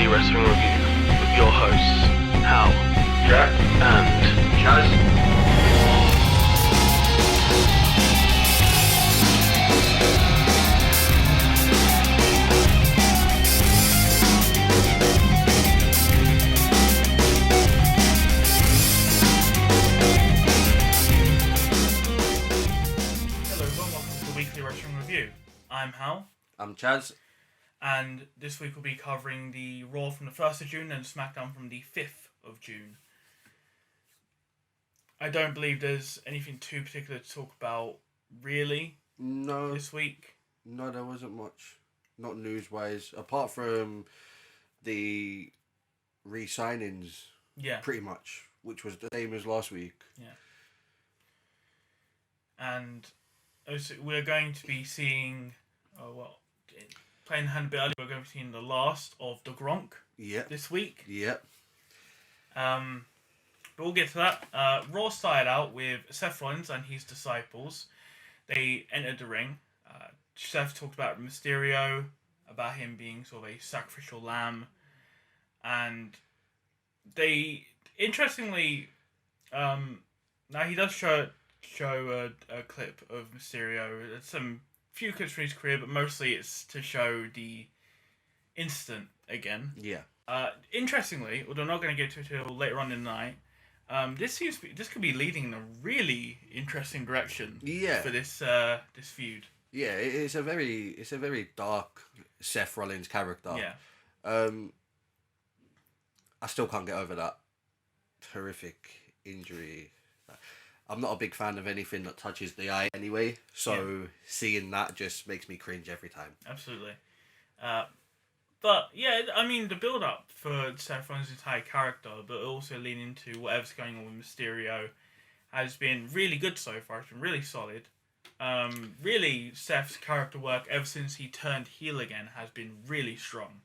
weekly wrestling review with your hosts, Hal, Jack, and Chaz. Hello everyone, welcome to the weekly wrestling review. I'm Hal. I'm Chaz. And this week we'll be covering the Raw from the 1st of June and SmackDown from the 5th of June. I don't believe there's anything too particular to talk about, really, this week. No, there wasn't much. Not news-wise. Apart from the re-signings, Yeah. pretty much, which was the same as last week. Yeah. And also we're going to be seeing, playing the hand a bit earlier, we're going to be seeing the last of the Gronk this week. Yep. But we'll get to that. Raw started out with Seth Rollins and his disciples. They entered the ring. Seth talked about Mysterio, about him being sort of a sacrificial lamb. And they, interestingly, now he does show a clip of Mysterio. Some few clips from his career, but mostly it's to show the incident again. Yeah. Interestingly, although I'm not going to get to it until later on in the night, this could be leading in a really interesting direction. Yeah. For this feud. Yeah, it's a very dark Seth Rollins character. Yeah. I still can't get over that horrific injury. I'm not a big fan of anything that touches the eye anyway, so seeing that just makes me cringe every time. Absolutely. But yeah, I mean, the build-up for Seth Rollins' entire character, but also leaning into whatever's going on with Mysterio, has been really good so far. It's been really solid. Really, Seth's character work ever since he turned heel again has been really strong.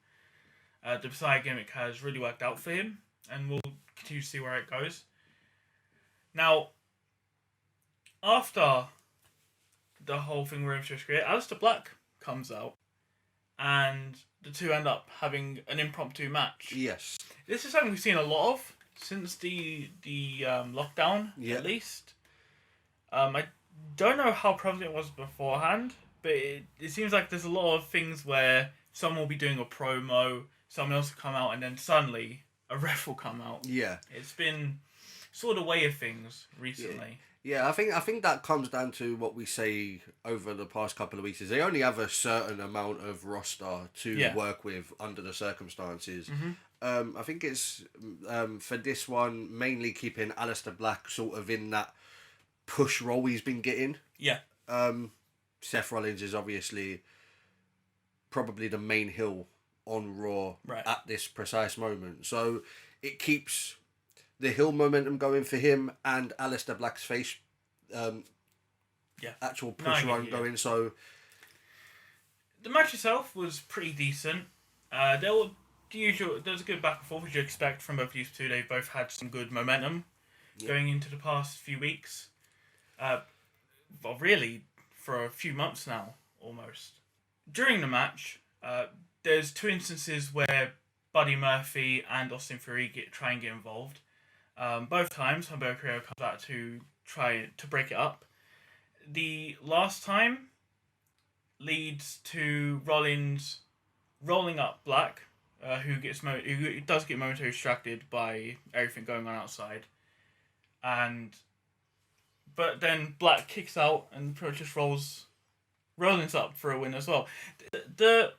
The Messiah gimmick has really worked out for him, and we'll continue to see where it goes. Now, after the whole thing we're in for career, Aleister Black comes out, and the two end up having an impromptu match. Yes. This is something we've seen a lot of since the lockdown, at least. I don't know how prevalent it was beforehand, but it seems like there's a lot of things where someone will be doing a promo, someone else will come out, and then suddenly a ref will come out. Yeah. It's been sort of way of things recently. Yeah, I think that comes down to what we say over the past couple of weeks is they only have a certain amount of roster to work with under the circumstances. Mm-hmm. I think it's for this one mainly keeping Aleister Black sort of in that push role he's been getting. Yeah. Seth Rollins is obviously probably the main heel on Raw at this precise moment. So it keeps the heel momentum going for him and Aleister Black's face actual push run going. So the match itself was pretty decent. There was a good back and forth as you expect from both these two. They both had some good momentum going into the past few weeks. Well, really, for a few months now, almost. During the match, there's two instances where Buddy Murphy and Austin Theory try and get involved. Both times, Humberto Carrillo comes out to try to break it up. The last time leads to Rollins rolling up Black, who does get momentarily distracted by everything going on outside, but then Black kicks out and pretty much just rolls Rollins up for a win as well. The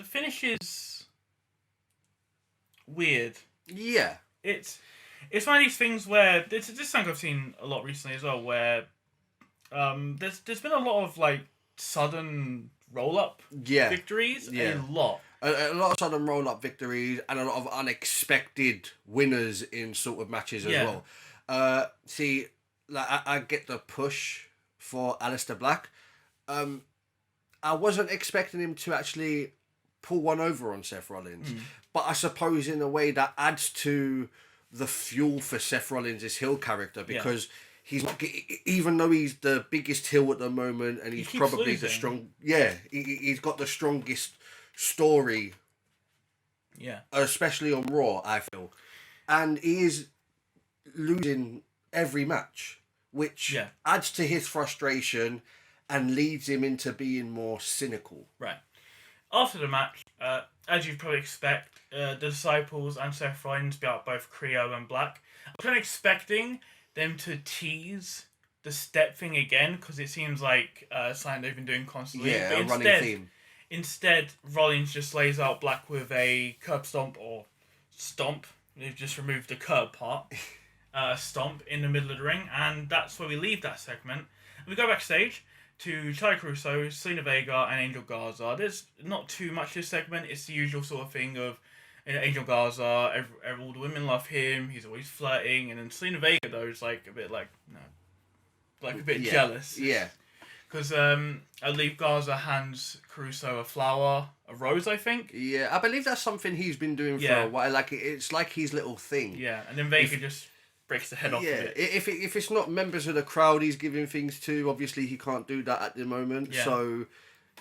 finish is weird. yeah, It's one of these things where this is something I've seen a lot recently as well, where there's been a lot of like sudden roll up victories, a lot. A lot of sudden roll up victories and a lot of unexpected winners in sort of matches as well. See, like I get the push for Aleister Black. I wasn't expecting him to actually pull one over on Seth Rollins, but I suppose in a way that adds to the fuel for Seth Rollins' heel character because he's not, even though he's the biggest heel at the moment and he's probably losing. he's got the strongest story Yeah. Especially on Raw, I feel. And he is losing every match, which adds to his frustration and leads him into being more cynical. Right. After the match, as you'd probably expect, the Disciples and Seth Rollins beat out both Creo and Black. I was kind of expecting them to tease the step thing again, because it seems like something they've been doing constantly. Yeah, but a running theme. Instead, Rollins just lays out Black with a curb stomp or stomp. They've just removed the curb part. Stomp in the middle of the ring, and that's where we leave that segment. And we go backstage to Charlie Caruso, Selena Vega, and Angel Garza. There's not too much this segment. It's the usual sort of thing of Angel Garza, all the women love him, he's always flirting, and then Selena Vega, though, is like a bit jealous. Yeah. Because I believe Garza hands Caruso a flower, a rose, I think. Yeah, I believe that's something he's been doing for a while. Like, it's like his little thing. Yeah, and then Vega just breaks the head off of it. If it's not members of the crowd he's giving things to, obviously he can't do that at the moment. Yeah. So,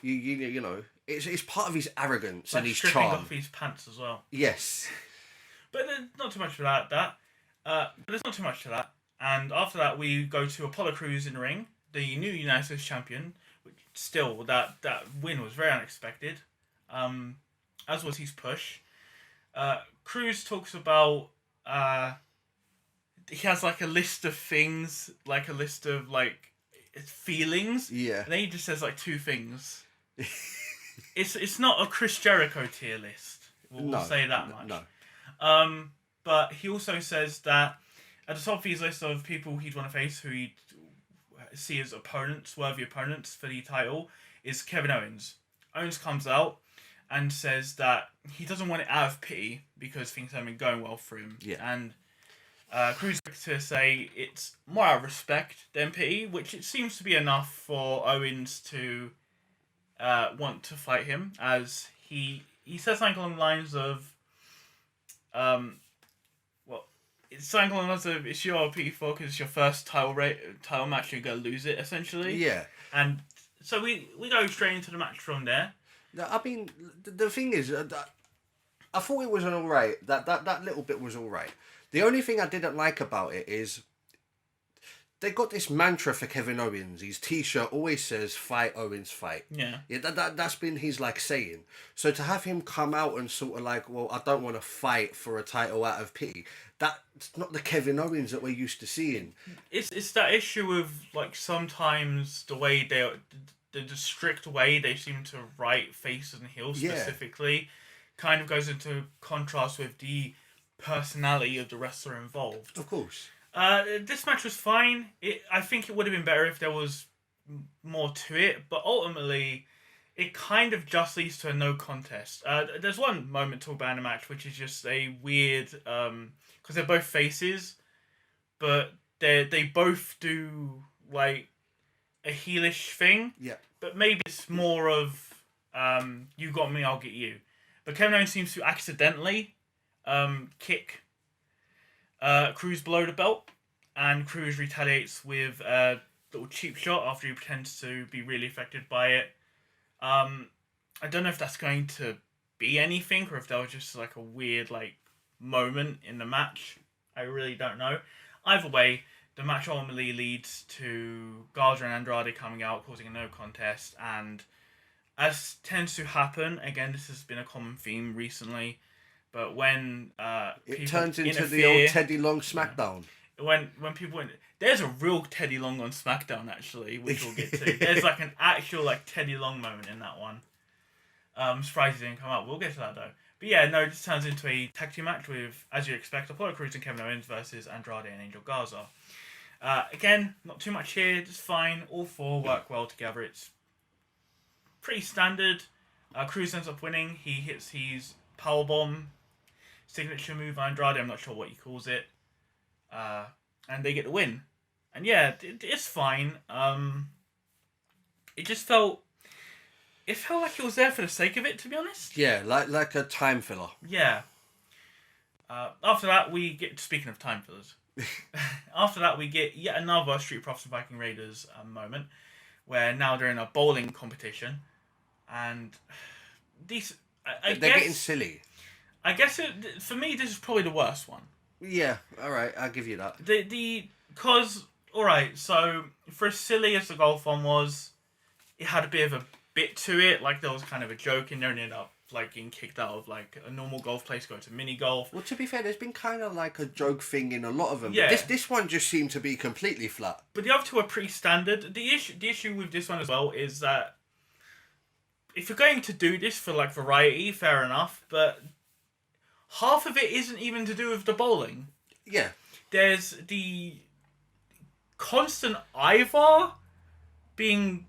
you know, it's part of his arrogance and his charm. Stripping off his pants as well. Yes. But there's not too much for that. But there's not too much to that. And after that, we go to Apollo Crews in the ring, the new United States champion. Which still, that win was very unexpected. As was his push. Crews talks about he has like a list of things, like a list of like feelings. Yeah. And then he just says like 2 things. It's not a Chris Jericho tier list. We'll say that much. No. But he also says that at the top of his list of people he'd want to face, who he'd see as opponents, worthy opponents for the title, is Kevin Owens. Owens comes out and says that he doesn't want it out of pity because things haven't been going well for him. Yeah. And Cruz to say it's more out of respect than pity, which it seems to be enough for Owens to want to fight him, as he says something along the lines of it's something along the lines of, it's your P4 because it's your first title match, you're going to lose it, essentially. Yeah. And so we go straight into the match from there. I mean, the thing is, I thought it was an alright. That little bit was alright. The only thing I didn't like about it is they got this mantra for Kevin Owens. His t-shirt always says "Fight Owens, fight." Yeah. That's been his like saying. So to have him come out and sort of like, well, I don't want to fight for a title out of pity. That's not the Kevin Owens that we're used to seeing. It's that issue of like sometimes the way the strict way they seem to write faces and heels specifically, kind of goes into contrast with the personality of the wrestler involved. Of course. This match was fine. I think it would have been better if there was more to it, but ultimately, it kind of just leads to a no contest. There's one moment to talk about in the match, which is just a weird, because they're both faces, but they both do like a heelish thing. Yeah. But maybe it's more of you got me, I'll get you. But Kevin Owens seems to accidentally kick Cruz below the belt, and Cruz retaliates with a little cheap shot after he pretends to be really affected by it. I don't know if that's going to be anything, or if that was just like a weird like moment in the match. I really don't know. Either way, the match ultimately leads to Garza and Andrade coming out, causing a no contest, and as tends to happen, again, this has been a common theme recently, but when it turns into the old Teddy Long SmackDown. When people there's a real Teddy Long on SmackDown actually, which we'll get to. There's like an actual like Teddy Long moment in that one. I'm surprised he didn't come up. We'll get to that though. But yeah, no, this turns into a tag team match with, as you expect, Apollo Crews and Kevin Owens versus Andrade and Angel Garza. Again, not too much here, just fine. All 4 work well together. It's pretty standard. Crews ends up winning. He hits his powerbomb signature move, Andrade, I'm not sure what he calls it. And they get the win. And yeah, it's fine. It just felt... It felt like it was there for the sake of it, to be honest. Yeah, like a time filler. Yeah. After that, we get... Speaking of time fillers. After that, we get yet another Street Profits and Viking Raiders moment, where now they're in a bowling competition. And these... They're getting silly. I guess for me, this is probably the worst one. Yeah, alright, I'll give you that. Because, alright, so for as silly as the golf one was, it had a bit of a bit to it. Like, there was kind of a joke in there and ended up, like, getting kicked out of, like, a normal golf place, go to mini golf. Well, to be fair, there's been kind of like a joke thing in a lot of them. Yeah. But this one just seemed to be completely flat. But the other two are pretty standard. The issue with this one as well is that if you're going to do this for, like, variety, fair enough, but half of it isn't even to do with the bowling. Yeah. There's the constant Ivar being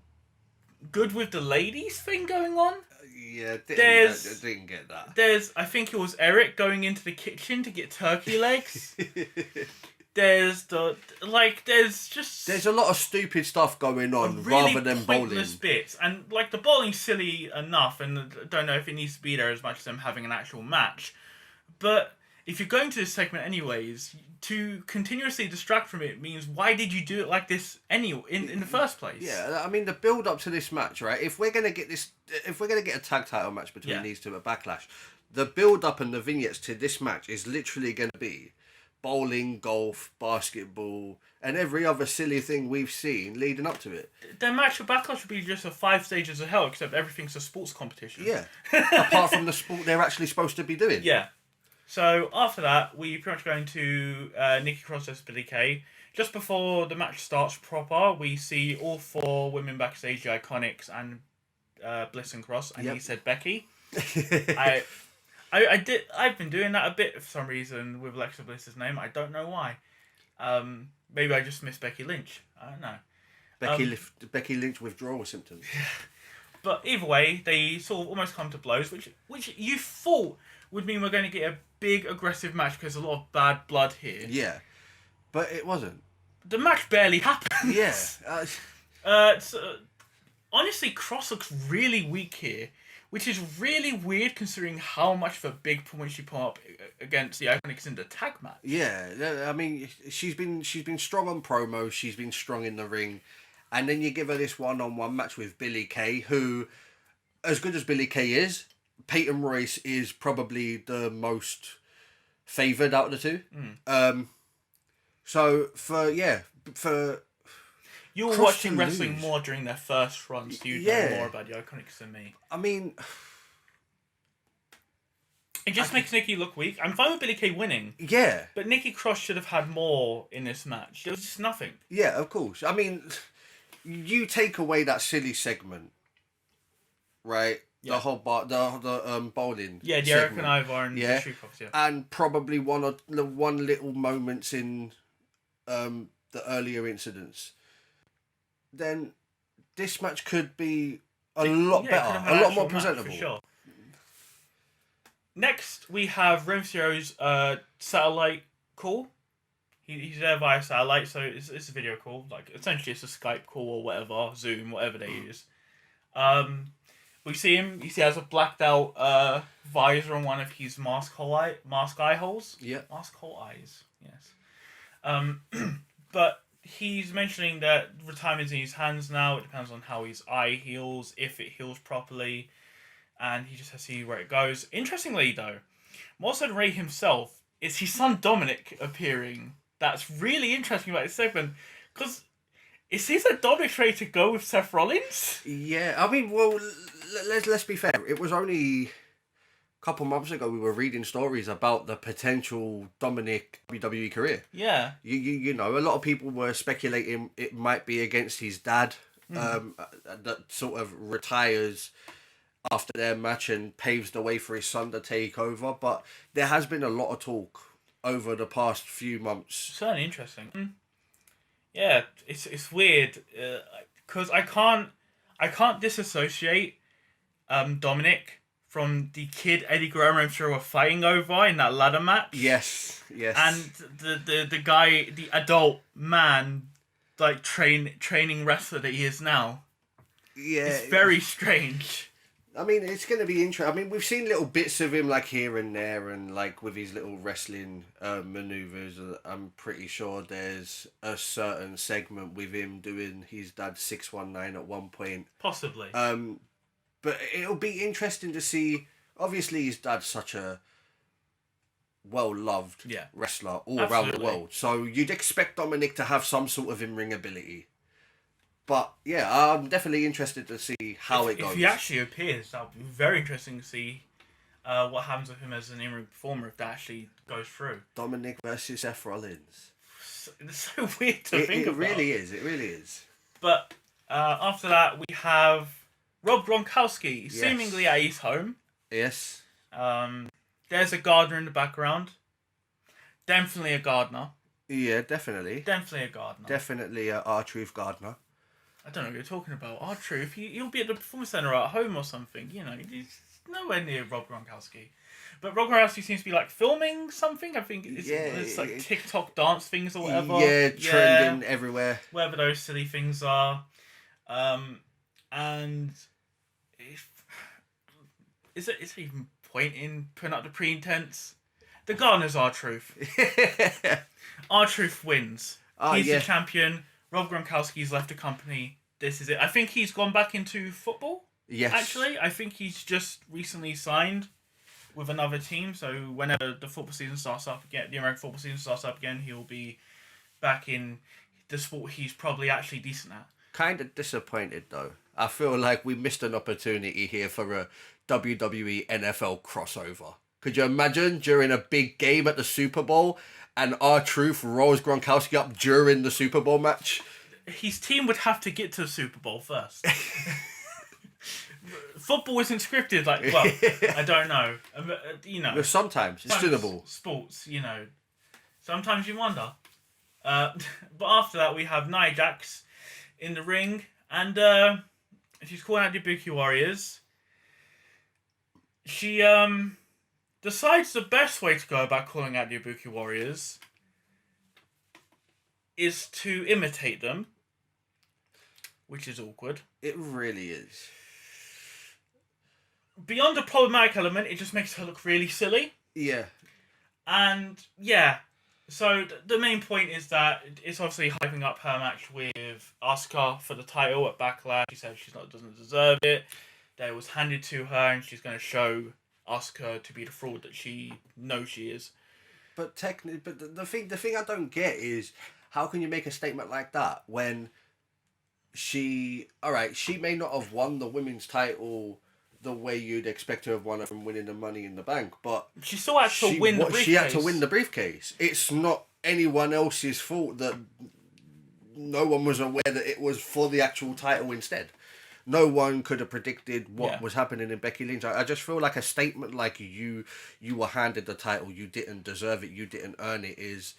good with the ladies thing going on. Yeah, I didn't get that. There's, I think it was Eric going into the kitchen to get turkey legs. There's There's a lot of stupid stuff going on really rather than pointless bowling. bits, and like the bowling's silly enough, and I don't know if it needs to be there as much as them having an actual match. But if you're going to this segment anyways, to continuously distract from it means why did you do it like this anyway in the first place? Yeah, I mean the build up to this match, right? If we're gonna get a tag title match between these two at Backlash, the build up and the vignettes to this match is literally gonna be bowling, golf, basketball, and every other silly thing we've seen leading up to it. Their match for Backlash would be just a 5 stages of hell, except everything's a sports competition. Yeah, apart from the sport they're actually supposed to be doing. Yeah. So after that, we pretty much go into Nikki Cross vs Billie Kay. Just before the match starts proper, we see all 4 women backstage, the Iconics and Bliss and Cross, and he said Becky. I've been doing that a bit for some reason with Alexa Bliss's name. I don't know why. Maybe I just miss Becky Lynch. I don't know. Becky Lynch withdrawal symptoms. But either way, they sort of almost come to blows, which you thought would mean we're going to get a big aggressive match because there's a lot of bad blood here. Yeah, but it wasn't. The match barely happened. Yeah. Honestly, Cross looks really weak here, which is really weird considering how much of a big performance she put up against the Iconics in the tag match. Yeah, I mean, she's been strong on promo, she's been strong in the ring, and then you give her this one-on-one match with Billie Kay, who, as good as Billie Kay is, Peyton Royce is probably the most favoured out of the two. So for you were watching wrestling more during their first run, so you know more about the Iconics than me. I mean, it just makes Nikki look weak. I'm fine with Billie Kay winning. Yeah, but Nikki Cross should have had more in this match. There was just nothing. Yeah, of course. I mean, you take away that silly segment, right? Yeah. The whole the bowling. Yeah, the Eric and Ivar and the Shoe Puffs, and probably one little moments in the earlier incidents. Then this match could be a lot better, a lot more presentable. For sure. Next, we have Rey Mysterio's satellite call. He's there via satellite, so it's a video call. Like essentially, it's a Skype call or whatever, Zoom, whatever they use. We see him. He has a blacked out visor on one of his mask eye holes. Yeah. Mask hole eyes. Yes. But he's mentioning that retirement's in his hands now. It depends on how his eye heals, if it heals properly, and he just has to see where it goes. Interestingly, though, more so than Ray himself, is his son Dominic appearing. That's really interesting about this segment, because it seems that Dominic's ready to go with Seth Rollins. Yeah, I mean, well, let's be fair. It was only a couple months ago we were reading stories about the potential Dominic WWE career. Yeah. You know, a lot of people were speculating it might be against his dad, that sort of retires after their match and paves the way for his son to take over. But there has been a lot of talk over the past few months. Certainly interesting. Yeah, it's weird because I can't disassociate Dominic from the kid Eddie Guerrero and Mysterio were fighting over in that ladder match. Yes. And the guy, the adult man, like training wrestler that he is now. Yeah, it's very strange. I mean, it's going to be interesting. I mean, we've seen little bits of him, like, here and there, and, like, with his little wrestling manoeuvres. I'm pretty sure there's a certain segment with him doing his dad's 619 at one point. Possibly. But it'll be interesting to see. Obviously, his dad's such a well-loved Yeah. wrestler all around the world. So you'd expect Dominic to have some sort of in-ring ability. But, yeah, I'm definitely interested to see how it goes. If he actually appears, that would be very interesting to see what happens with him as an in-ring performer if that actually goes through. Dominic versus Seth Rollins. It's so weird to think about. It really is. But after that, we have Rob Gronkowski, seemingly at his home. Yes. There's a gardener in the background. Definitely a gardener. Yeah, definitely. Definitely a gardener. Definitely a R-Truth gardener. I don't know what you're talking about. R-Truth, he'll be at the Performance Centre at home or something. You know, he's nowhere near Rob Gronkowski. But Rob Gronkowski seems to be like filming something. I think it's like TikTok dance things or whatever. Yeah, trending everywhere. Whatever those silly things are. And is it even point in putting up the pre-intense? The gardener's R-Truth. R-Truth wins. He's the champion. Rob Gronkowski's left the company. This is it. I think he's gone back into football. Yes. Actually, I think he's just recently signed with another team. So whenever the football season starts up again, the American football season starts up again, he'll be back in the sport he's probably actually decent at. Kind of disappointed though. I feel like we missed an opportunity here for a WWE NFL crossover. Could you imagine during a big game at the Super Bowl and R-Truth rolls Gronkowski up during the Super Bowl match? His team would have to get to the Super Bowl first. Football isn't scripted, I don't know. You know. Sometimes it's doable. Sports, you know. Sometimes you wonder. But after that, we have Nia Jax in the ring, and she's calling out the Ibuki Warriors. She decides the best way to go about calling out the Ibuki Warriors is to imitate them, which is awkward. It really is. Beyond the problematic element, it just makes her look really silly. Yeah. And, yeah. So, the main point is that it's obviously hyping up her match with Asuka for the title at Backlash. She said doesn't deserve it. That it was handed to her, and she's going to show Asuka to be the fraud that she knows she is. But the thing I don't get is, how can you make a statement like that when she may not have won the women's title the way you'd expect to have won it from winning the Money in the Bank, but she still had to win the briefcase. She had to win the briefcase. It's not anyone else's fault that no one was aware that it was for the actual title instead. No one could have predicted what was happening in Becky Lynch. I just feel like a statement like you were handed the title, you didn't deserve it, you didn't earn it, is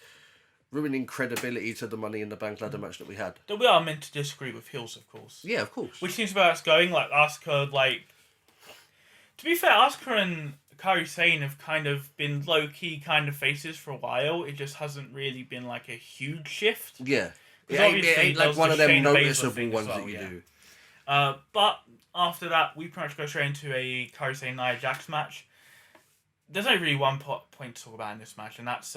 ruining credibility to the Money in the Bank ladder match that we had. That we are meant to disagree with heels, of course. Yeah, of course. Which seems where it's going. Like Asuka, to be fair, Asuka and Kairi Sane have kind of been low-key kind of faces for a while. It just hasn't really been like a huge shift. Yeah. It ain't like one of them noticeable ones that you do. But after that, we pretty much go straight into a Kairi Sane Nia Jax match. There's only really one point to talk about in this match, and that's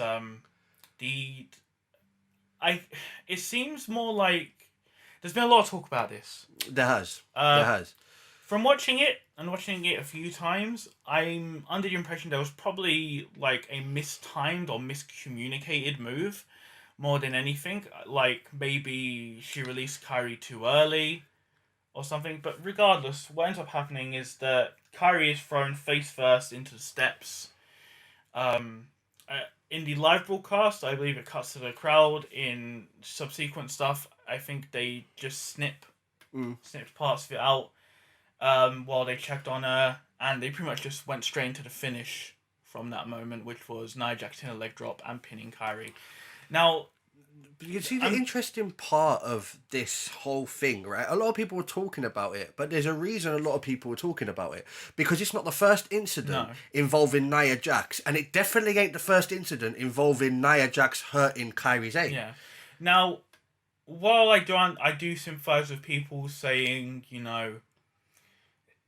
it seems more like there's been a lot of talk about this. There has. From watching it a few times, I'm under the impression there was probably like a mistimed or miscommunicated move more than anything. Like maybe she released Kairi too early or something. But regardless, what ends up happening is that Kairi is thrown face first into the steps. In the live broadcast, I believe it cuts to the crowd. In subsequent stuff, I think they just snipped parts of it out while they checked on her, and they pretty much just went straight into the finish from that moment, which was Nia Jax in a leg drop and pinning Kairi. Now, you see the interesting part of this whole thing, right? A lot of people were talking about it, but there's a reason a lot of people were talking about it. Because it's not the first incident involving Nia Jax, and it definitely ain't the first incident involving Nia Jax hurting Kairi Sane. Yeah. Now, while I do sympathise with people saying,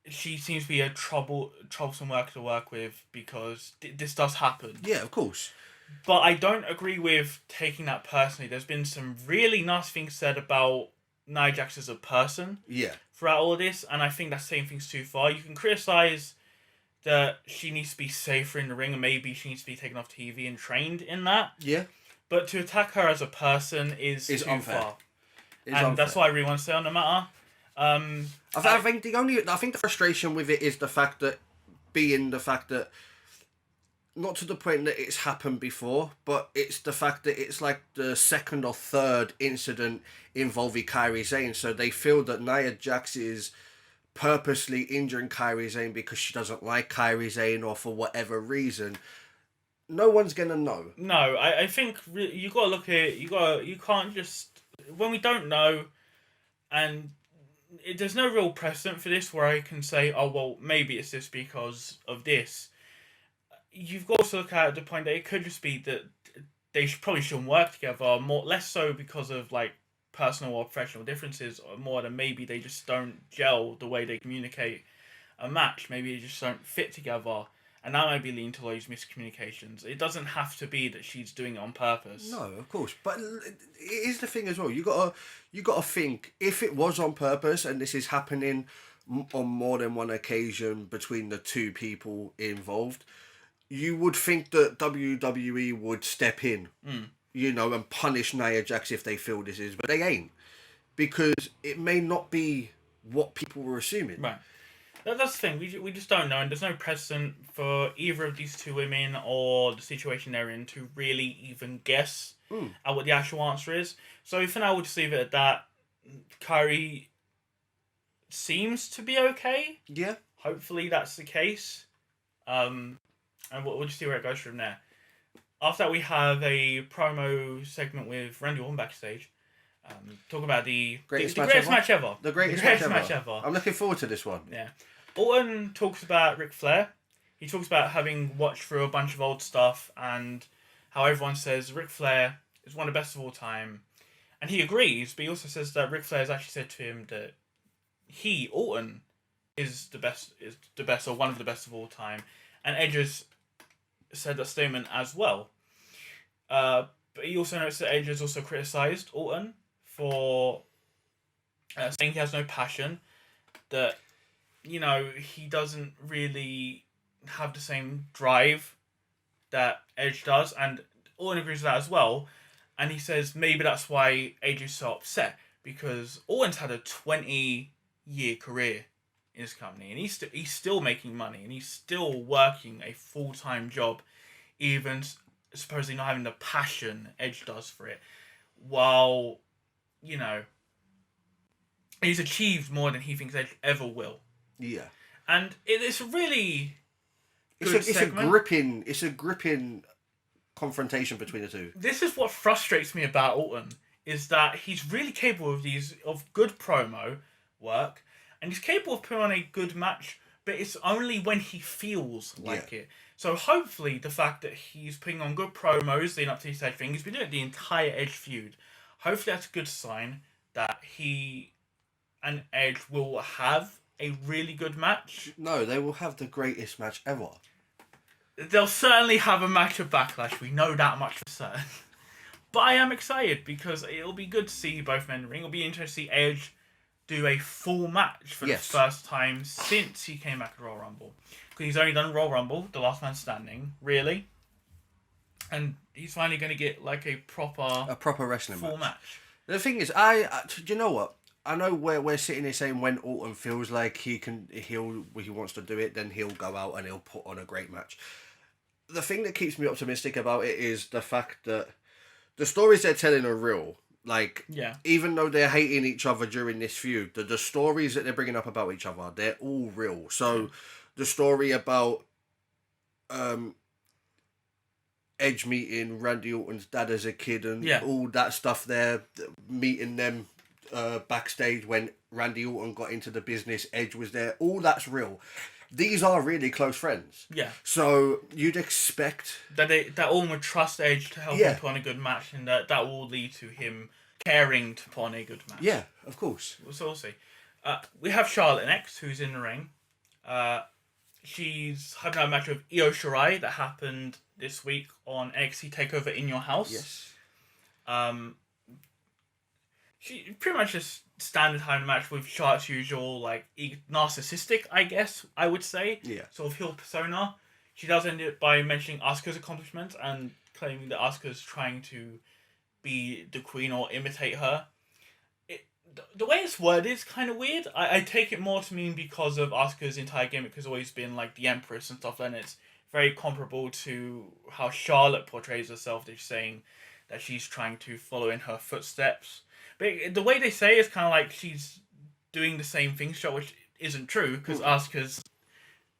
she seems to be a troublesome worker to work with because this does happen. Yeah, of course. But I don't agree with taking that personally. There's been some really nasty things said about Nia Jax as a person. Yeah. Throughout all of this, and I think that's taking things too far. You can criticise that she needs to be safer in the ring, and maybe she needs to be taken off TV and trained in that. Yeah. But to attack her as a person is too unfair. far. It's And unfair. that's what I really want to say on the matter. I think the frustration with it is the fact that not to the point that it's happened before, but it's the fact that it's like the second or third incident involving Kairi Sane. So they feel that Nia Jax is purposely injuring Kairi Sane because she doesn't like Kairi Sane or for whatever reason. No one's gonna know. No, I think you got to look at it. You can't just, when we don't know, and there's no real precedent for this where I can say, oh well, maybe it's this because of this. You've got to look at the point that it could just be that they probably shouldn't work together, less so because of like personal or professional differences, or more than maybe they just don't gel the way they communicate a match. Maybe they just don't fit together, and that might be leading to those miscommunications. It doesn't have to be that she's doing it on purpose. No, of course, but it is the thing as well. You gotta think, if it was on purpose and this is happening on more than one occasion between the two people involved, you would think that WWE would step in, and punish Nia Jax if they feel this is, but they ain't, because it may not be what people were assuming. Right. That's the thing. We just don't know, and there's no precedent for either of these two women or the situation they're in to really even guess at what the actual answer is. So for now, we'll just leave it at that. Kairi seems to be okay. Yeah. Hopefully that's the case. And we'll just see where it goes from there. After that, we have a promo segment with Randy Orton backstage. Talking about the greatest match ever. The greatest match ever. I'm looking forward to this one. Yeah. Orton talks about Ric Flair. He talks about having watched through a bunch of old stuff and how everyone says Ric Flair is one of the best of all time. And he agrees, but he also says that Ric Flair has actually said to him that Orton, is the best or one of the best of all time. And Edge has said that statement as well. But he also notes that Edge has also criticised Orton for saying he has no passion, that, he doesn't really have the same drive that Edge does, and Orton agrees with that as well, and he says maybe that's why Edge is so upset, because Orton's had a 20-year career in his company, and he's still making money, and he's still working a full-time job, even supposedly not having the passion Edge does for it, while, he's achieved more than he thinks Edge ever will. Yeah. And it's a really it's a gripping confrontation between the two. This is what frustrates me about Orton, is that he's really capable of good promo work, and he's capable of putting on a good match, but it's only when he feels like it. So hopefully the fact that he's putting on good promos leading up to this Edge thing, he's been doing it the entire Edge feud. Hopefully that's a good sign that he and Edge will have a really good match. No, they will have the greatest match ever. They'll certainly have a match at Backlash. We know that much for certain. But I am excited because it'll be good to see both men in the ring. It'll be interesting to see Edge do a full match for the first time since he came back to Royal Rumble. Because he's only done Royal Rumble, the last man standing, really. And he's finally going to get like a proper wrestling full match. The thing is, do you know what? I know we're sitting here saying when Orton feels like he wants to do it, then he'll go out and he'll put on a great match. The thing that keeps me optimistic about it is the fact that the stories they're telling are real. Like, even though they're hating each other during this feud, the stories that they're bringing up about each other, they're all real. So, the story about Edge meeting Randy Orton's dad as a kid and all that stuff there, meeting them backstage when Randy Orton got into the business, Edge was there, all that's real. These are really close friends. Yeah. So you'd expect that Orton would trust Edge to help him put on a good match, and that will lead to him caring to put on a good match. Yeah, of course. So we'll see. We have Charlotte next, who's in the ring. She's having a match with Io Shirai that happened this week on NXT TakeOver In Your House. Yes. She pretty much just standard time match with Charlotte's usual, like, narcissistic, I guess, I would say. Yeah. Sort of heel persona. She does end it by mentioning Asuka's accomplishments and claiming that Asuka's trying to be the queen or imitate her. The way it's worded is kind of weird. I take it more to mean because of Asuka's entire gimmick has always been like the Empress and stuff, and it's very comparable to how Charlotte portrays herself. They're saying that she's trying to follow in her footsteps. But the way they say it is kind of like she's doing the same thing, which isn't true, because Asuka's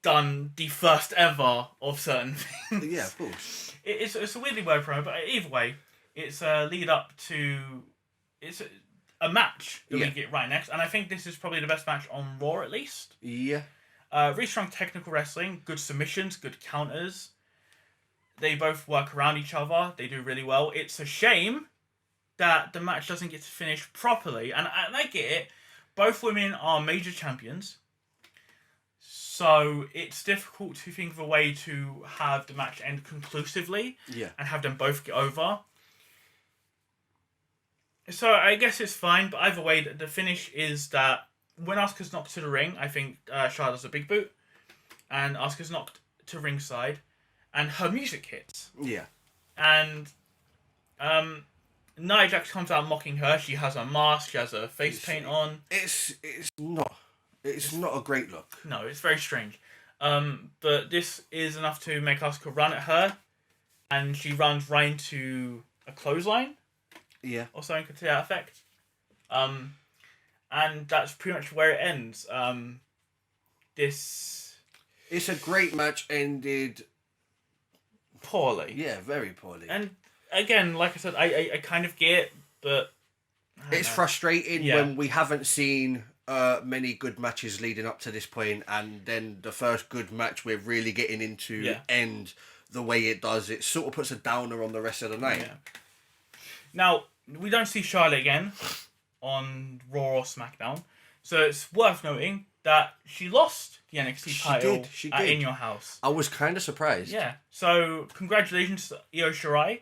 done the first ever of certain things. Yeah, of course. It's a weirdly worded promo, but either way, it's a lead up to... It's a match that we get right next, and I think this is probably the best match on Raw, at least. Yeah. Really strong technical wrestling, good submissions, good counters. They both work around each other. They do really well. It's a shame that the match doesn't get to finish properly, and I get it. Both women are major champions, so it's difficult to think of a way to have the match end conclusively and have them both get over. So I guess it's fine, but either way, the finish is that when Asuka's knocked to the ring, I think Charlotte does a big boot, and Asuka's knocked to ringside, and her music hits. Yeah. And Nia Jax comes out mocking her. She has a mask, she has her face paint on. It's not a great look. No, it's very strange. But this is enough to make Asuka run at her, and she runs right into a clothesline. Yeah. Or something to that effect. And that's pretty much where it ends. It's a great match, ended poorly. Yeah, very poorly. And again, like I said, I kind of get it, but it's frustrating when we haven't seen many good matches leading up to this point, and then the first good match we're really getting into end the way it does. It sort of puts a downer on the rest of the night. Yeah. Now, we don't see Charlotte again on Raw or SmackDown, so it's worth noting that she lost the NXT title at In Your House. I was kind of surprised. Yeah, so congratulations to Io Shirai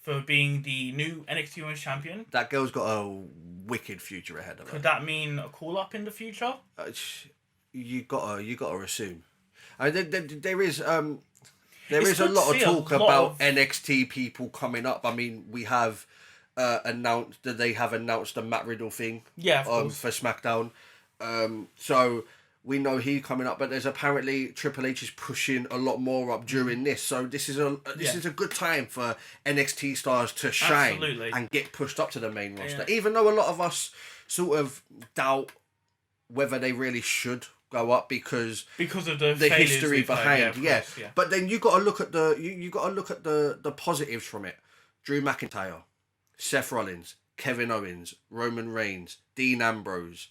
for being the new NXT Women's Champion. That girl's got a wicked future ahead of her. Could that mean a call-up in the future? You gotta assume. I mean, there is a lot of talk about NXT people coming up. I mean, we have announced that they have announced the Matt Riddle thing. Yeah, of course. For SmackDown. So we know he's coming up, but there's apparently Triple H is pushing a lot more up during this. So this is a good time for NXT stars to shine and get pushed up to the main roster. Yeah. Even though a lot of us sort of doubt whether they really should go up because of the history behind. Yeah. But then you got to look at the positives from it. Drew McIntyre, Seth Rollins, Kevin Owens, Roman Reigns, Dean Ambrose.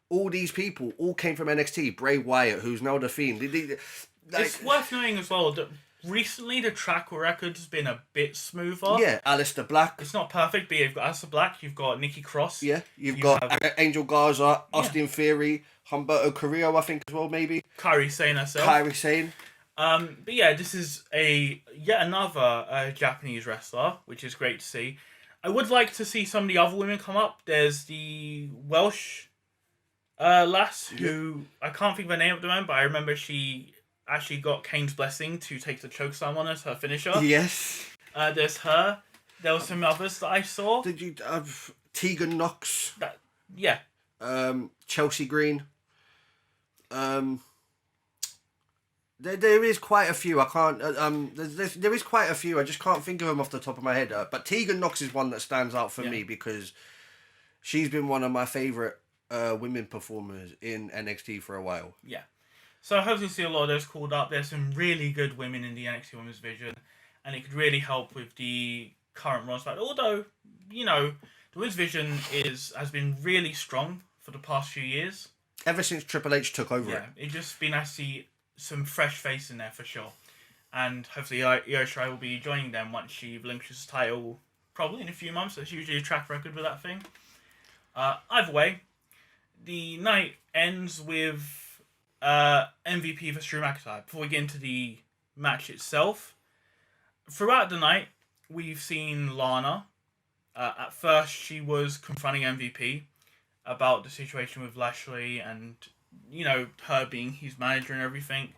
All these people all came from NXT. Bray Wyatt, who's now the Fiend. It's worth knowing as well that recently the track record has been a bit smoother. Yeah, Aleister Black. It's not perfect, but you've got Aleister Black, you've got Nikki Cross. Yeah, you've got Angel Garza, Austin Theory, Humberto Carrillo, I think as well, maybe. Kairi Sane herself. But yeah, this is yet another Japanese wrestler, which is great to see. I would like to see some of the other women come up. There's the Welsh lass who I can't think of her name at the moment, but I remember she actually got Kane's blessing to take the chokeslam on as her finisher. Yes. There's her. There were some others that I saw. Did you have Tegan Knox? Yeah. Chelsea Green. There is quite a few. I can't. There is quite a few. I just can't think of them off the top of my head. But Tegan Knox is one that stands out for me because she's been one of my favourite women performers in NXT for a while. Yeah. So I hope to see a lot of those called up. There's some really good women in the NXT Women's Division, and it could really help with the current roster. Although, the Women's Division has been really strong for the past few years. Ever since Triple H took over it. Yeah, it's just been nice to see some fresh face in there for sure. And hopefully Io Shirai will be joining them once she relinquishes the title, probably in a few months. That's usually a track record with that thing. Either way, the night ends with MVP versus Drew McIntyre. Before we get into the match itself, throughout the night, we've seen Lana. At first, she was confronting MVP, about the situation with Lashley and, her being his manager and everything.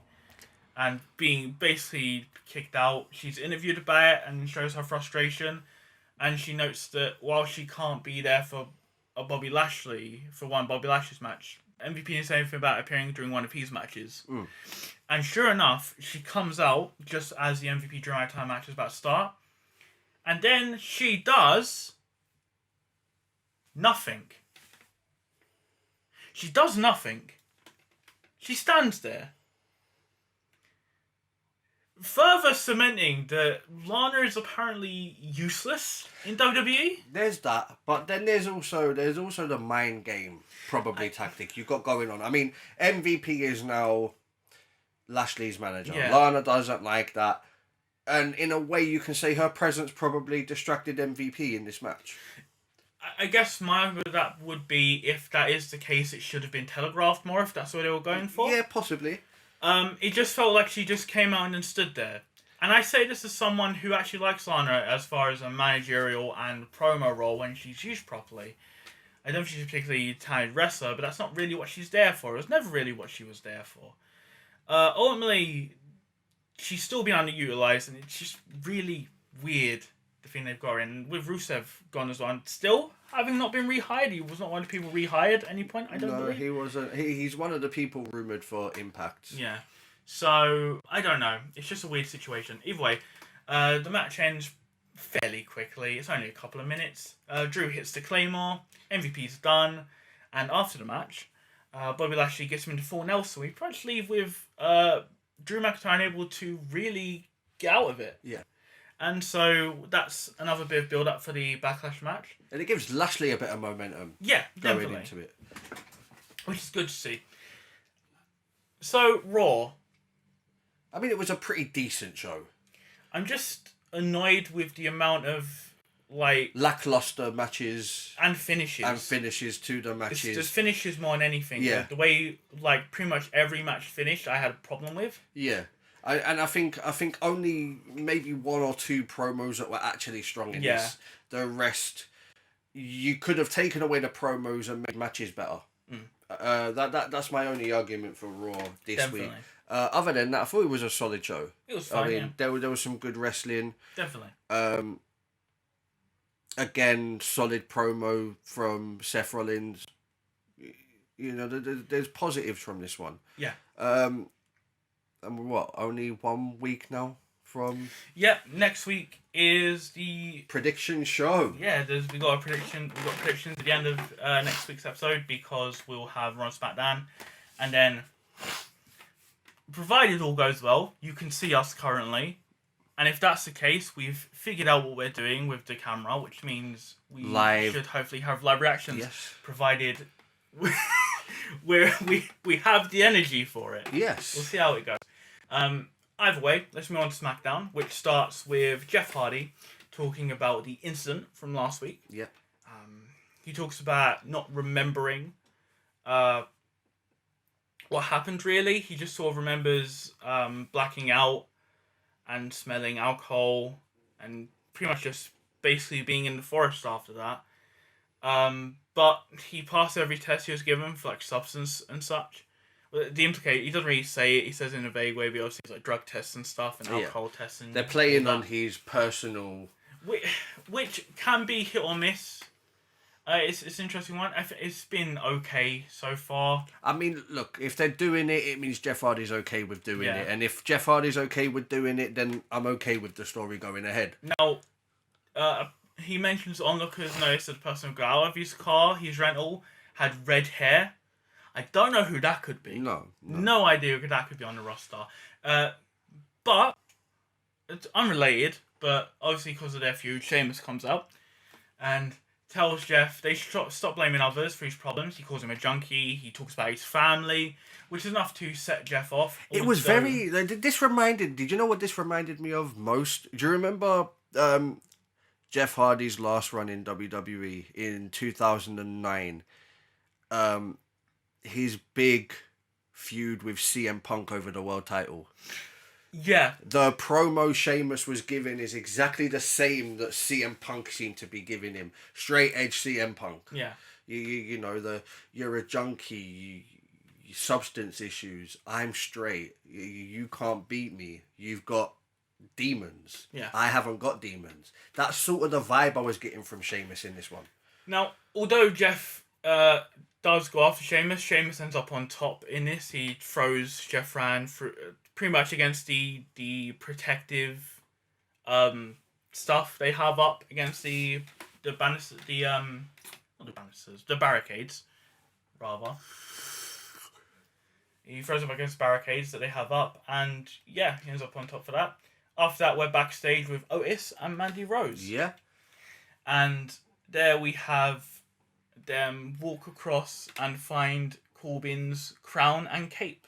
And being basically kicked out. She's interviewed about it and shows her frustration. And she notes that while she can't be there for one Bobby Lashley's match, MVP didn't say anything about appearing during one of his matches. And sure enough, she comes out just as the MVP Drew McIntyre match is about to start. And then she does nothing. She does nothing. She stands there. Further cementing that Lana is apparently useless in WWE. There's that, but then there's also the mind game tactic you've got going on. I mean, MVP is now Lashley's manager. Yeah. Lana doesn't like that, and in a way, you can say her presence probably distracted MVP in this match. I guess my with that would be, if that is the case, it should have been telegraphed more. If that's what they were going for. Yeah, possibly. It just felt like she just came out and stood there. And I say this as someone who actually likes Lana as far as a managerial and promo role when she's used properly. I don't think she's a particularly talented wrestler, but that's not really what she's there for. It was never really what she was there for. Ultimately, she's still been underutilized, and it's just really weird, the thing they've got her in. With Rusev gone as well, and still having not been rehired. He was not one of the people rehired at any point, I don't believe. No, he wasn't. He's one of the people rumoured for Impact. Yeah. So, I don't know. It's just a weird situation. Either way, the match ends fairly quickly. It's only a couple of minutes. Drew hits the Claymore. MVP's done. And after the match, Bobby Lashley gets him into full Nelson. We pretty much leave with Drew McIntyre unable to really get out of it. Yeah. And so that's another bit of build-up for the Backlash match. And it gives Lashley a bit of momentum. Yeah, going definitely. into it. Which is good to see. So, Raw. I mean, it was a pretty decent show. I'm just annoyed with the amount of, lackluster matches. And finishes. To the matches. It's just finishes more than anything. Yeah. The way, pretty much every match finished, I had a problem with. Yeah. I think only maybe one or two promos that were actually strong in this. The rest, you could have taken away the promos and made matches better. That's my only argument for Raw this week. Other than that, I thought it was a solid show. It was fine. I mean, there was some good wrestling. Definitely. Again, solid promo from Seth Rollins. You know, there's positives from this one. Yeah. And what? Only 1 week now from. Yep. Next week is the prediction show. Yeah, we got predictions at the end of next week's episode, because we'll have Raw and SmackDown, and then, provided all goes well, you can see us currently, and if that's the case, we've figured out what we're doing with the camera, which means we should hopefully have live reactions. Yes. Provided we have the energy for it. Yes. We'll see how it goes. Either way, let's move on to SmackDown, which starts with Jeff Hardy talking about the incident from last week. Yep. He talks about not remembering what happened, really. He just sort of remembers blacking out and smelling alcohol and pretty much just basically being in the forest after that. But he passed every test he was given for substance and such. He doesn't really say it. He says it in a vague way, but obviously it's drug tests and stuff and alcohol tests. And they're playing on his personal, which can be hit or miss. It's an interesting one. It's been okay so far. I mean, look, if they're doing it, it means Jeff Hardy's okay with doing it. And if Jeff Hardy's okay with doing it, then I'm okay with the story going ahead. Now, he mentions onlookers noticed that the person who got out of his car, his rental, had red hair. I don't know who that could be. No idea who that could be on the roster. But it's unrelated. But obviously, because of their feud, Sheamus comes up and tells Jeff they should stop blaming others for his problems. He calls him a junkie. He talks about his family, which is enough to set Jeff off. It was very. Did you know what this reminded me of most? Do you remember Jeff Hardy's last run in WWE in 2009? His big feud with CM Punk over the world title. Yeah. The promo Sheamus was giving is exactly the same that CM Punk seemed to be giving him. Straight edge CM Punk. Yeah. You know, you're a junkie, substance issues. I'm straight. You can't beat me. You've got demons. Yeah. I haven't got demons. That's sort of the vibe I was getting from Sheamus in this one. Now, although Jeff does go after Sheamus ends up on top in this. He throws Jeff Rand pretty much against the protective stuff they have up against the banisters, not the banisters, the barricades, rather. He throws up against barricades that they have up, and yeah, he ends up on top for that. After that, we're backstage with Otis and Mandy Rose. Yeah. And there we have them walk across and find Corbin's crown and cape.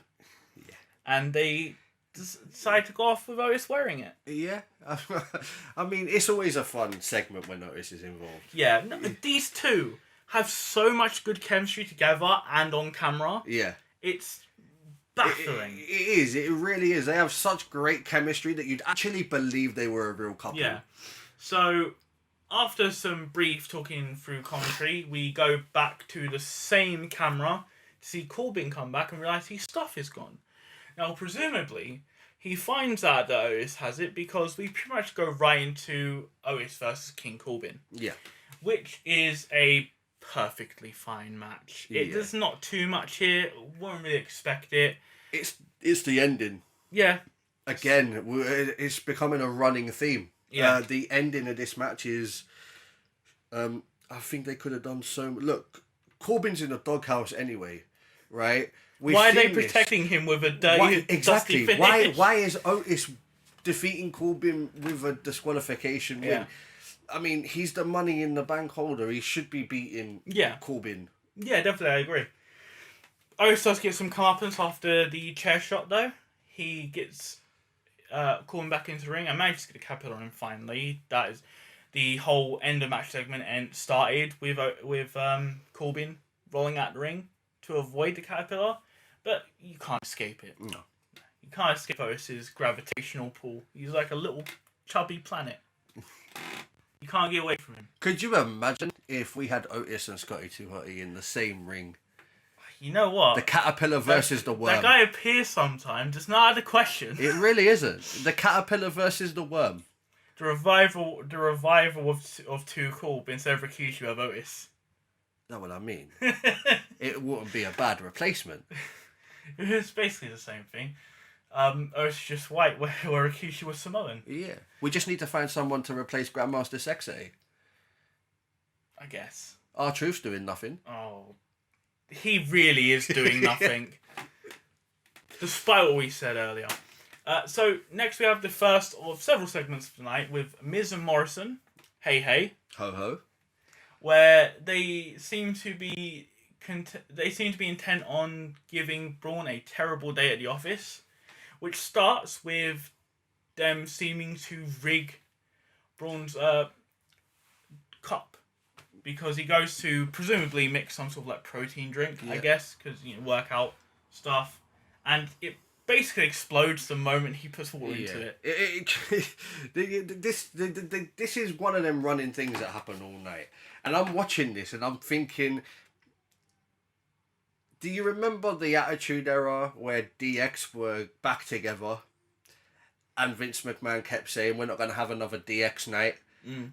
Yeah. And they decide to go off with Otis wearing it. Yeah. I mean, it's always a fun segment when Otis is involved. Yeah. No, these two have so much good chemistry together and on camera. Yeah. It's baffling. It is. It really is. They have such great chemistry that you'd actually believe they were a real couple. Yeah. So, after some brief talking through commentary, we go back to the same camera to see Corbin come back and realise his stuff is gone. Now, presumably, he finds out that Otis has it because we pretty much go right into Otis versus King Corbin. Yeah. Which is a perfectly fine match. There's not too much here. Won't really expect it. It's the ending. Yeah. Again, it's becoming a running theme. Yeah. The ending of this match is... I think they could have done so... Look, Corbin's in the doghouse anyway, right? Why are they protecting him with a dirty, exactly. dusty finish? Why is Otis defeating Corbin with a disqualification win? Yeah. I mean, he's the Money in the Bank holder. He should be beating Corbin. Yeah, definitely, I agree. Otis does get some comeuppance after the chair shot, though. He gets Corbin back into the ring and manages to get a capital on him finally. That is the whole end of match segment and started with Corbin rolling out the ring to avoid the caterpillar, but you can't escape it. No. You can't escape Otis's gravitational pull. He's like a little chubby planet. You can't get away from him. Could you imagine if we had Otis and Scotty 2 Hotty in the same ring? You know what? The caterpillar versus the worm. That guy appears sometimes. It's not out of the question. It really isn't. The caterpillar versus the worm. The revival of Too Cool instead of Rikishi of Otis. That's what I mean. It wouldn't be a bad replacement. It's basically the same thing. Otis is just white, where Rikishi was Samoan. Yeah. We just need to find someone to replace Grandmaster Sexay. I guess. R-Truth's doing nothing. Oh. He really is doing nothing. Despite what we said earlier. So, next we have the first of several segments of tonight with Miz and Morrison. Hey, hey. Ho, ho. Where they seem to be intent on giving Braun a terrible day at the office, which starts with them seeming to rig Braun's cup because he goes to presumably mix some sort of like protein drink, I guess, because workout stuff, and it basically explodes the moment he puts water into it. This is one of them running things that happen all night. And I'm watching this and I'm thinking, do you remember the Attitude Era where DX were back together and Vince McMahon kept saying, we're not going to have another DX night? Mm.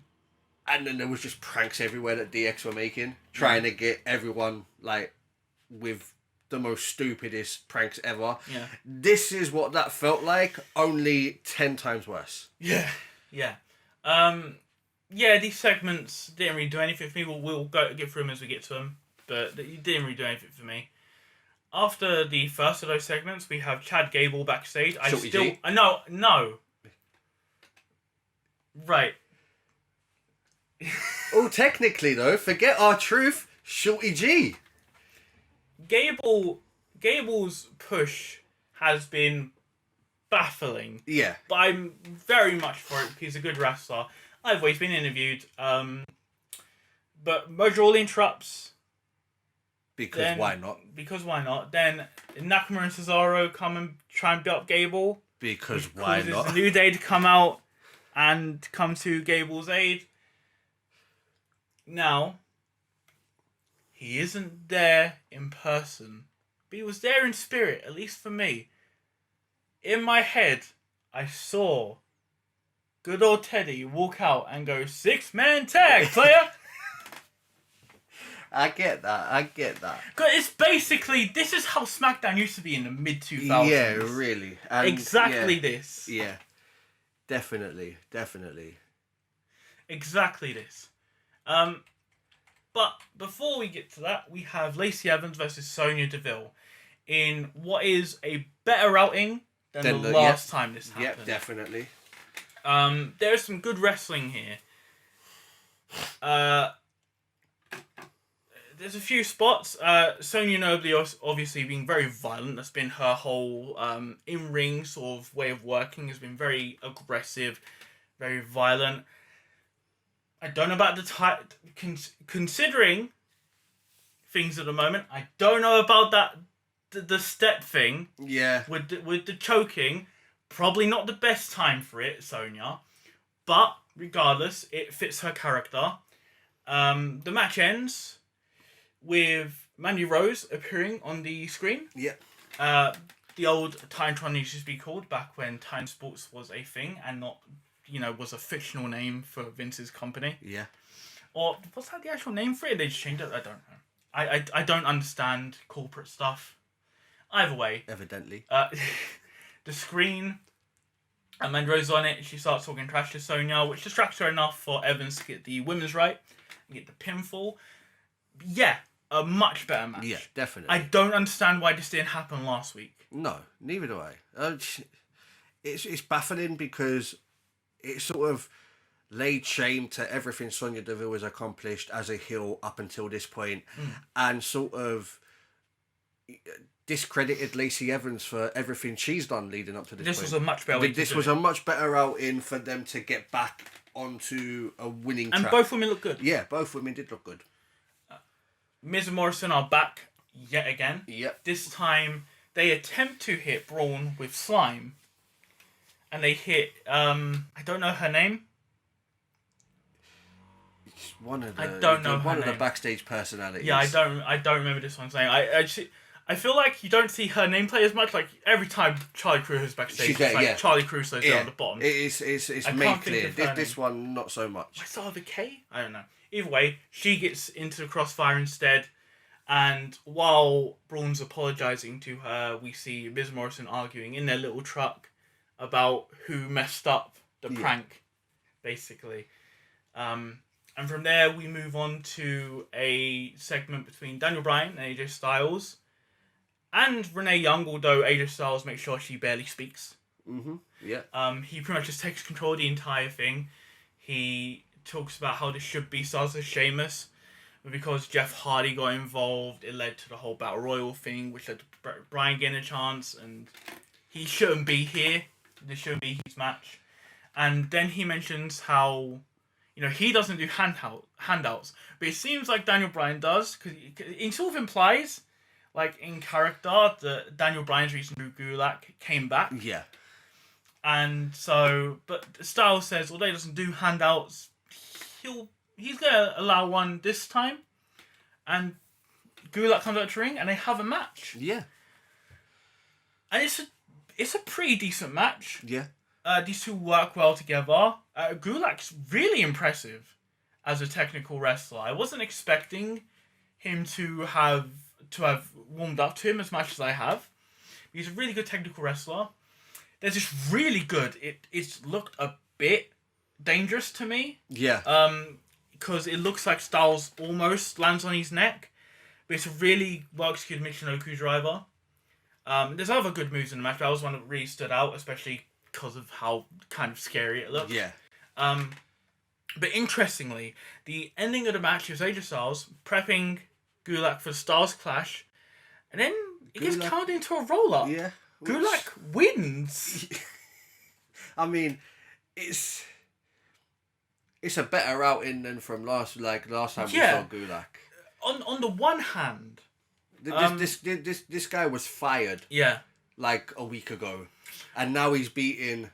And then there was just pranks everywhere that DX were making, trying to get everyone like with the most stupidest pranks ever. Yeah. This is what that felt like, only 10 times worse. Yeah. These segments didn't really do anything for me. We'll get through them as we get to them, but it didn't really do anything for me. After the first of those segments, we have Chad Gable backstage. No. Right. Oh, technically though, forget R-Truth, Shorty G. Gable's push has been baffling. Yeah. But I'm very much for it because he's a good wrestler. I've always been interviewed. But Mojo Rawley interrupts. Why not? Because why not? Then Nakamura and Cesaro come and try and beat up Gable. Because why not? It's a New Day to come out and come to Gable's aid. Now, he isn't there in person, but he was there in spirit, at least for me. In my head, I saw good old Teddy walk out and go, 6-man tag, player! I get that. Because it's basically, this is how SmackDown used to be in the mid-2000s. Yeah, really. And exactly this. Yeah, definitely. Exactly this. But before we get to that, we have Lacey Evans versus Sonya Deville in what is a better outing than the last time this happened. Yep, definitely. There's some good wrestling here. There's a few spots. Sonya Deville obviously being very violent. That's been her whole in-ring sort of way of working. Has been very aggressive, very violent. I don't know about the type. Considering things at the moment, I don't know about that. The step thing. Yeah. With the choking, probably not the best time for it, Sonya. But regardless, it fits her character. The match ends with Mandy Rose appearing on the screen. Yep. The old Titantron used to be called back when Titan Sports was a thing and not, was a fictional name for Vince's company. Yeah. Or was that the actual name for it? They just changed it? I don't know. I don't understand corporate stuff. Either way. Evidently. The screen, and Mandy Rose on it, she starts talking trash to Sonya, which distracts her enough for Evans to get the women's right and get the pinfall. Yeah, a much better match. Yeah, definitely. I don't understand why this didn't happen last week. No, neither do I. It's baffling because it sort of laid shame to everything Sonya Deville has accomplished as a heel up until this point, and sort of discredited Lacey Evans for everything she's done leading up to this point. This was a much better way This was a much better outing for them to get back onto a winning track. And both women look good. Yeah, both women did look good. Miz and Morrison are back yet again. Yep. This time they attempt to hit Braun with slime. And they hit, I don't know her name. It's one of the, I don't know one her of the name. backstage personalities. Yeah, I don't remember this one's name. I feel like you don't see her nameplay as much. Like every time Charlie Crusoe's backstage, She's there, it's like yeah. Charlie Crusoe's there on the bottom. It's I made can't clear. think of her This one, not so much. I saw the K? I don't know. Either way, she gets into the crossfire instead. And while Braun's apologising to her, we see Miz Morrison arguing in their little truck about who messed up the prank, basically. And from there, we move on to a segment between Daniel Bryan and AJ Styles. And Renee Young, although AJ Styles makes sure she barely speaks. Mm-hmm. Yeah. He pretty much just takes control of the entire thing. He talks about how this should be Styles as Sheamus. But because Jeff Hardy got involved, it led to the whole Battle Royal thing, which led to Bryan getting a chance. And he shouldn't be here. This shouldn't be his match. And then he mentions how, he doesn't do handouts. But it seems like Daniel Bryan does. Because it sort of implies, like in character, that Daniel Bryan's reason Drew Gulak came back. Yeah. And so, but Styles says, although he doesn't do handouts, he's going to allow one this time. And Gulak comes out to ring and they have a match. Yeah. And it's a pretty decent match. Yeah. These two work well together. Gulak's really impressive as a technical wrestler. I wasn't expecting him to have warmed up to him as much as I have. He's a really good technical wrestler. There's this really good. It's looked a bit dangerous to me. Yeah. Because it looks like Styles almost lands on his neck. But it's a really well executed Michinoku driver. There's other good moves in the match, but that was one that really stood out, especially because of how kind of scary it looked. Yeah. But interestingly, the ending of the match is AJ Styles prepping Gulak for the Styles clash, and then it gets counted into a roll-up. Yeah. Gulak wins. I mean, it's a better outing than from last time we saw Gulak. On the one hand, This guy was fired. Yeah. Like a week ago, and now he's beating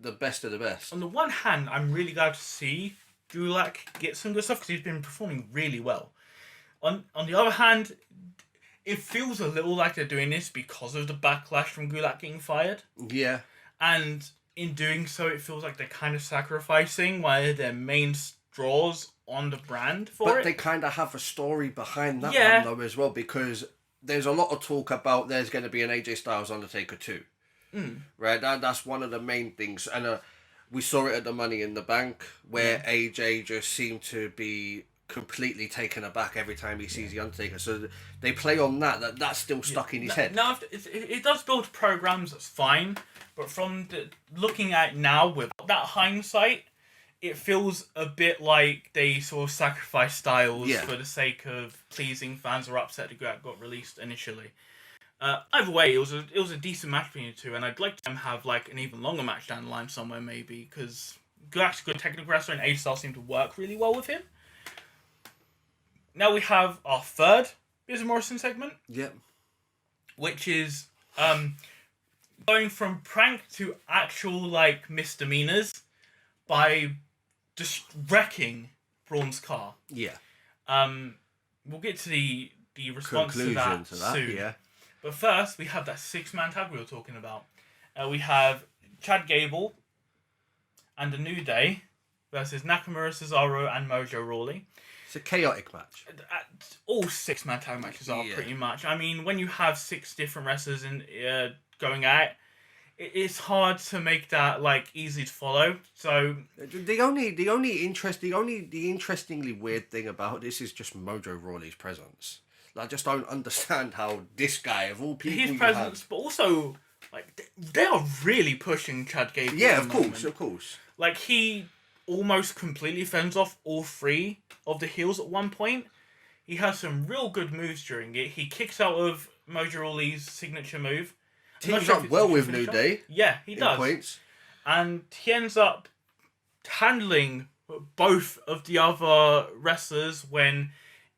the best of the best. On the one hand, I'm really glad to see Gulak get some good stuff because he's been performing really well. On the other hand, it feels a little like they're doing this because of the backlash from Gulak getting fired. Yeah. And in doing so, it feels like they're kind of sacrificing one of their main draws on the brand for it. But they kind of have a story behind that Yeah. one, though, as well, because there's a lot of talk about there's going to be an AJ Styles Undertaker too. Right? That's one of the main things. And we saw it at the Money in the Bank, where AJ just seemed to be completely taken aback every time he sees the Undertaker. So they play on that's still stuck in his head. Now, it does build programs, that's fine. But from looking at it now with that hindsight, it feels a bit like they sort of sacrificed Styles for the sake of pleasing fans who are upset that got released initially. Either way, it was a decent match between the two, and I'd like them to have like an even longer match down the line somewhere maybe, because Gulak's a good technical wrestler and AJ Styles seemed to work really well with him. Now we have our third Miz and Morrison segment. Yep. Which is going from prank to actual like misdemeanors by just wrecking Braun's car. Yeah. We'll get to the response Conclusion to that soon. Yeah. But first, we have that 6-man tag we were talking about. We have Chad Gable and The New Day versus Nakamura, Cesaro, and Mojo Rawley. It's a chaotic match. All 6-man tag matches are pretty much. I mean, when you have 6 different wrestlers going out, it's hard to make that like easy to follow. So the interestingly weird thing about this is just Mojo Rawley's presence. I just don't understand how this guy of all people. His presence, but also like they are really pushing Chad Gable. Yeah, of course. Like he almost completely fends off all 3 of the heels at one point. He has some real good moves during it. He kicks out of Mojo Rawley's signature move. Teams up well with New Day. Yeah, he does. Points. And he ends up handling both of the other wrestlers when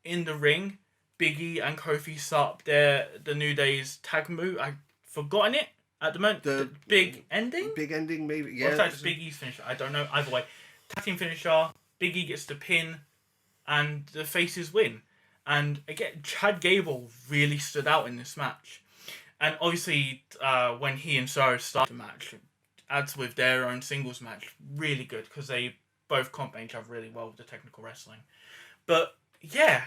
in the ring. Big E and Kofi set up the New Day's tag move. I've forgotten it at the moment. The big ending? Big ending, maybe. Yeah. Or that's Big E's finisher. I don't know. Either way. Tag team finisher. Big E gets the pin. And the faces win. And again, Chad Gable really stood out in this match. And obviously, when he and Cesaro start the match, adds with their own singles match. Really good. Because they both complement each other really well with the technical wrestling. But, yeah.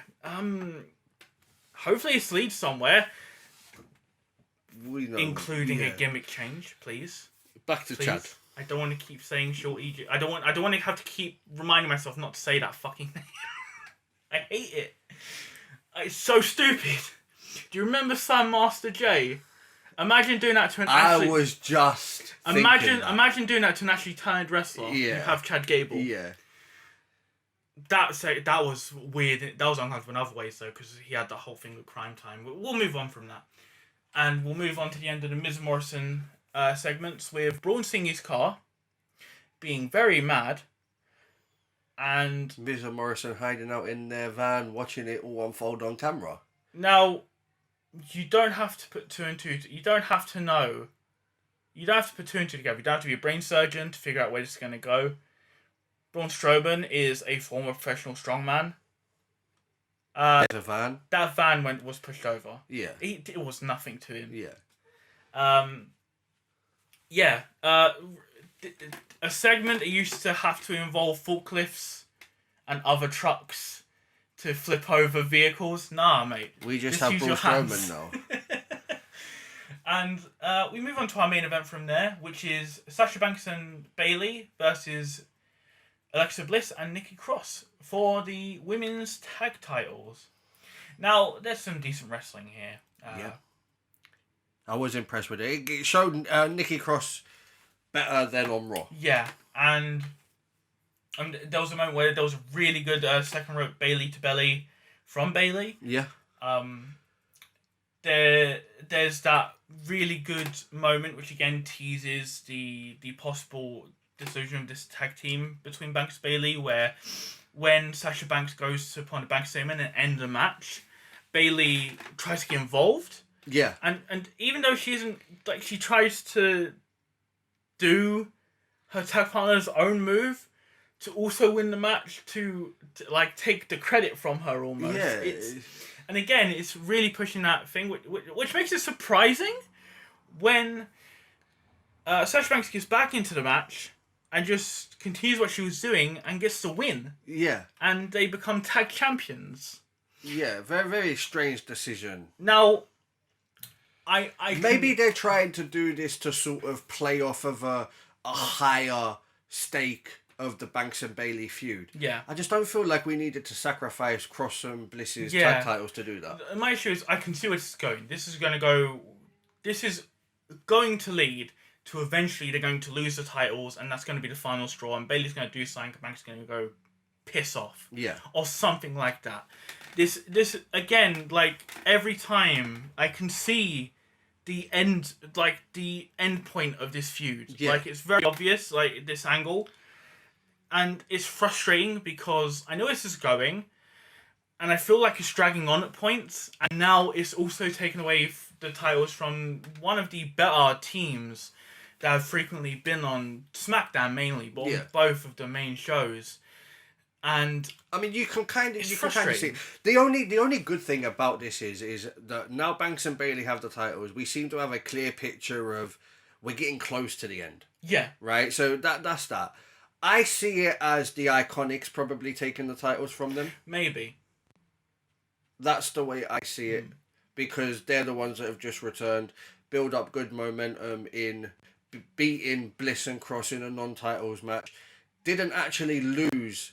Hopefully this leads somewhere. Including a gimmick change, please. Back to Chad. I don't want to keep saying Short Egypt. I don't want to have to keep reminding myself not to say that fucking name. I hate it. It's so stupid. Do you remember Sam Master J? Imagine doing that to an I was just imagine doing that to an actually talented wrestler. Yeah. You have Chad Gable. Yeah. That was weird. That was uncomfortable in other ways, though, because he had the whole thing with Crime Time. We'll move on from that. And we'll move on to the end of the Miz Morrison segments with Braun seeing his car, being very mad, and Miz and Morrison hiding out in their van, watching it all unfold on camera. Now, you don't have to put 2 and 2. You don't have to know. You don't have to put 2 and 2 together. You don't have to be a brain surgeon to figure out where this is going to go. Braun Strowman is a former professional strongman. The van. That van was pushed over. Yeah. It was nothing to him. Yeah. A segment that used to have to involve forklifts and other trucks to flip over vehicles. Nah, mate. We just have Braun Strowman now. And we move on to our main event from there, which is Sasha Banks and Bayley versus Alexa Bliss and Nikki Cross for the women's tag titles. Now, there's some decent wrestling here. Yeah. I was impressed with it. It showed Nikki Cross better than on Raw. Yeah, and there was a moment where there was a really good second rope Bayley to belly from Bayley. Yeah. There's that really good moment which again teases the possible decision of this tag team between Banks and Bayley, where when Sasha Banks goes to upon a Banks statement and end the match, Bayley tries to get involved. Yeah. And even though she isn't, like, she tries to do her tag partner's own move to also win the match to like take the credit from her almost. Yeah. And again, it's really pushing that thing, which makes it surprising when Sasha Banks gets back into the match and just continues what she was doing and gets the win. Yeah. And they become tag champions. Yeah, very, very strange decision. Now, maybe they're trying to do this to sort of play off of a higher stake of the Banks and Bailey feud. Yeah. I just don't feel like we needed to sacrifice Cross and Bliss's tag titles to do that. My issue is I can see where this is going. This is going to lead to eventually they're going to lose the titles, and that's going to be the final straw, and Bailey's going to do something, and Banks is going to go piss off. Yeah. Or something like that. This again, like, every time I can see the end point of this feud. Yeah. Like, it's very obvious, like, this angle. And it's frustrating because I know this is going, and I feel like it's dragging on at points, and now it's also taken away the titles from one of the better teams that have frequently been on SmackDown mainly, but on both of the main shows. And I mean, you can kind of frustrating. see the only good thing about this is that now Banks and Bailey have the titles. We seem to have a clear picture of we're getting close to the end. Yeah. Right. So that's that. I see it as the Iconics probably taking the titles from them. Maybe. That's the way I see it, because they're the ones that have just returned, build up good momentum in beating Bliss and Cross in a non-titles match. Didn't actually lose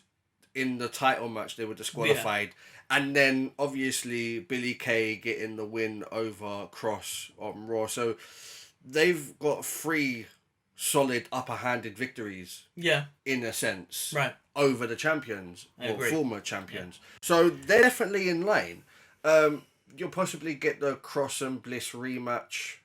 in the title match, they were disqualified. Yeah. And then obviously Billie Kay getting the win over Cross on Raw. So they've got 3 solid upper-handed victories. Yeah. In a sense. Right. Over the champions. I or agree. Former champions. Yeah. So they're definitely in line. You'll possibly get the Cross and Bliss rematch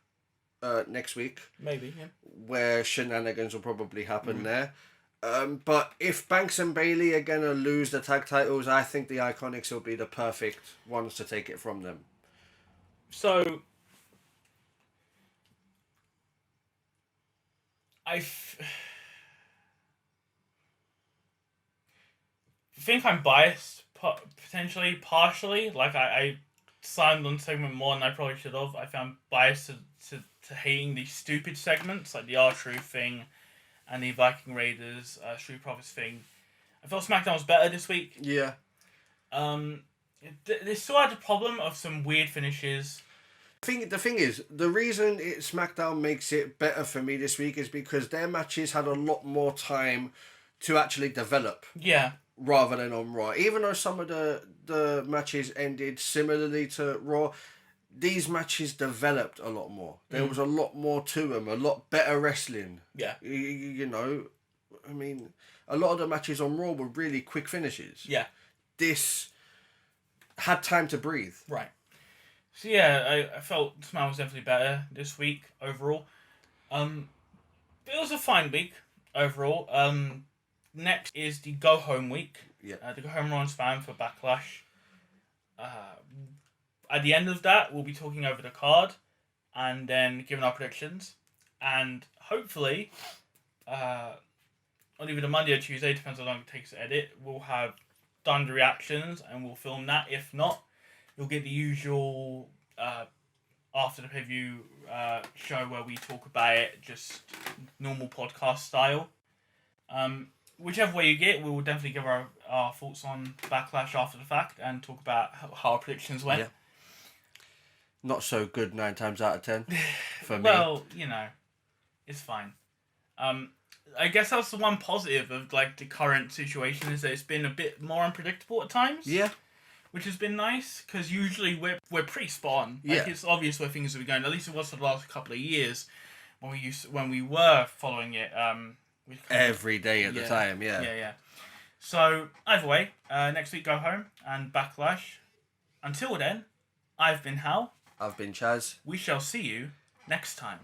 next week. Maybe, yeah. Where shenanigans will probably happen there. But if Banks and Bailey are going to lose the tag titles, I think the Iconics will be the perfect ones to take it from them. So, I think I'm biased, potentially, partially. Like, I signed on segment more than I probably should have. I found biased to hating these stupid segments, like the R-Truth thing and the Viking Raiders, Street Profits thing. I felt SmackDown was better this week. Yeah. They still had the problem of some weird finishes. The thing is, the reason SmackDown makes it better for me this week is because their matches had a lot more time to actually develop. Yeah. Rather than on Raw. Even though some of the matches ended similarly to Raw, these matches developed a lot more. There was a lot more to them, a lot better wrestling. Yeah. You know, I mean, a lot of the matches on Raw were really quick finishes. Yeah. This had time to breathe. Right. So yeah, I felt SmackDown was definitely better this week overall. It was a fine week overall. Next is the go home week. Yeah. The go home Raw and Spam for Backlash. At the end of that, we'll be talking over the card and then giving our predictions. And hopefully, on either the Monday or Tuesday, depends how long it takes to edit, we'll have done the reactions and we'll film that. If not, you'll get the usual after the pay-per-view show where we talk about it, just normal podcast style. Whichever way you get, we will definitely give our thoughts on Backlash after the fact and talk about how our predictions went. Yeah. Not so good 9 times out of 10 for me. Well, you know, it's fine. I guess that's the one positive of like the current situation is that it's been a bit more unpredictable at times. Yeah. Which has been nice because usually we're pretty spot on. Like, it's obvious where things are going. At least it was for the last couple of years when we were following it. Every day at the time, Yeah. So, either way, next week go home and Backlash. Until then, I've been Hal. I've been Chaz. We shall see you next time.